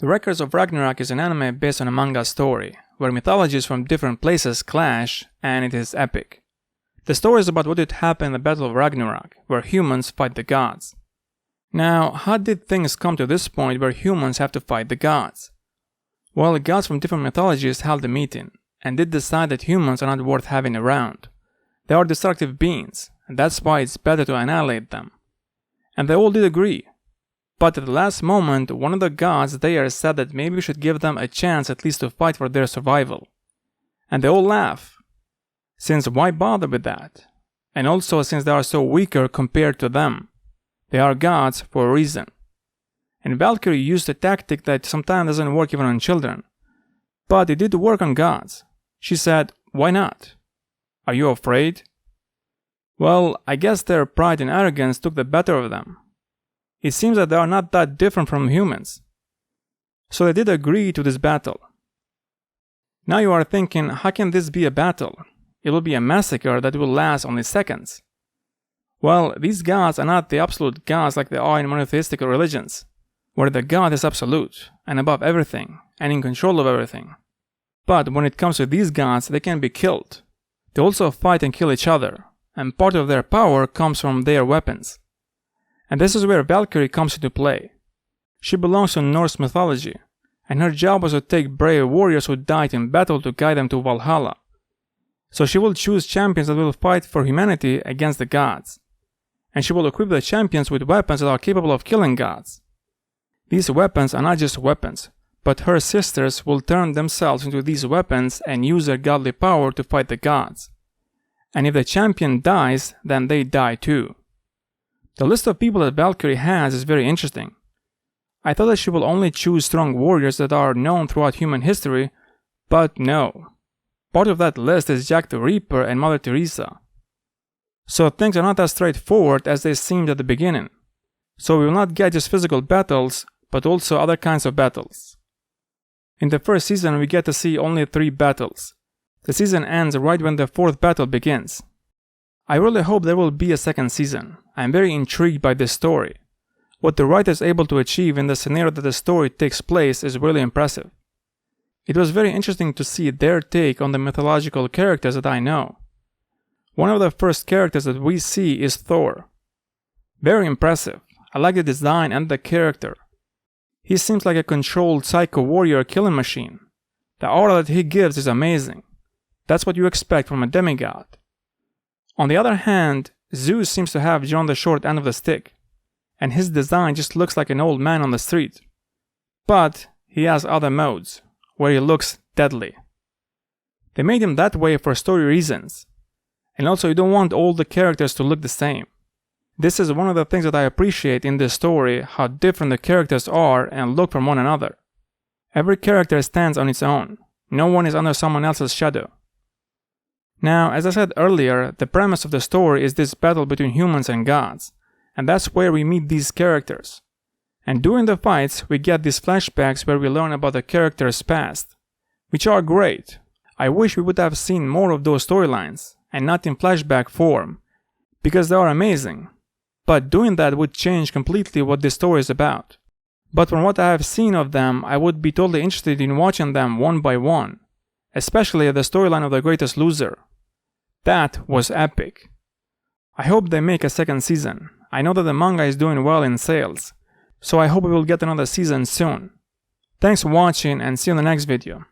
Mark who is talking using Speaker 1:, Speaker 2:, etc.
Speaker 1: The Records of Ragnarok is an anime based on a manga story, where mythologies from different places clash, and it is epic. The story is about what would happen in the Battle of Ragnarok, where humans fight the gods. Now, how did things come to this point where humans have to fight the gods? Well, gods from different mythologies held a meeting, and did decide that humans are not worth having around. They are destructive beings, and that's why it's better to annihilate them. And they all did agree. But at the last moment, one of the gods there said that maybe we should give them a chance at least to fight for their survival. And they all laugh. Since why bother with that? And also since they are so weaker compared to them. They are gods for a reason. And Valkyrie used a tactic that sometimes doesn't work even on children. But it did work on gods. She said, why not? Are you afraid? Well, I guess their pride and arrogance took the better of them. It seems that they are not that different from humans. So they did agree to this battle. Now you are thinking, how can this be a battle? It will be a massacre that will last only seconds. Well, these gods are not the absolute gods like they are in monotheistic religions, where the god is absolute, and above everything, and in control of everything. But when it comes to these gods, they can be killed. They also fight and kill each other, and part of their power comes from their weapons. And this is where Valkyrie comes into play. She belongs to Norse mythology, and her job was to take brave warriors who died in battle to guide them to Valhalla. So she will choose champions that will fight for humanity against the gods. And she will equip the champions with weapons that are capable of killing gods. These weapons are not just weapons, but her sisters will turn themselves into these weapons and use their godly power to fight the gods. And if the champion dies, then they die too. The list of people that Valkyrie has is very interesting. I thought that she will only choose strong warriors that are known throughout human history, but no. Part of that list is Jack the Ripper and Mother Teresa. So things are not as straightforward as they seemed at the beginning. So we will not get just physical battles, but also other kinds of battles. In the first season we get to see only 3 battles. The season ends right when the 4th battle begins. I really hope there will be a second season. I am very intrigued by this story. What the writer is able to achieve in the scenario that the story takes place is really impressive. It was very interesting to see their take on the mythological characters that I know. One of the first characters that we see is Thor. Very impressive. I like the design and the character. He seems like a controlled psycho warrior killing machine. The aura that he gives is amazing. That's what you expect from a demigod. On the other hand, Zeus seems to have drawn the short end of the stick, and his design just looks like an old man on the street. But he has other modes, where he looks deadly. They made him that way for story reasons, and also you don't want all the characters to look the same. This is one of the things that I appreciate in this story, how different the characters are and look from one another. Every character stands on its own, no one is under someone else's shadow. Now, as I said earlier, the premise of the story is this battle between humans and gods, and that's where we meet these characters. And during the fights, we get these flashbacks where we learn about the characters' past, which are great. I wish we would have seen more of those storylines, and not in flashback form, because they are amazing. But doing that would change completely what this story is about. But from what I have seen of them, I would be totally interested in watching them one by one, especially the storyline of the Greatest Loser. That was epic. I hope they make a second season. I know that the manga is doing well in sales, so I hope we will get another season soon. Thanks for watching and see you in the next video.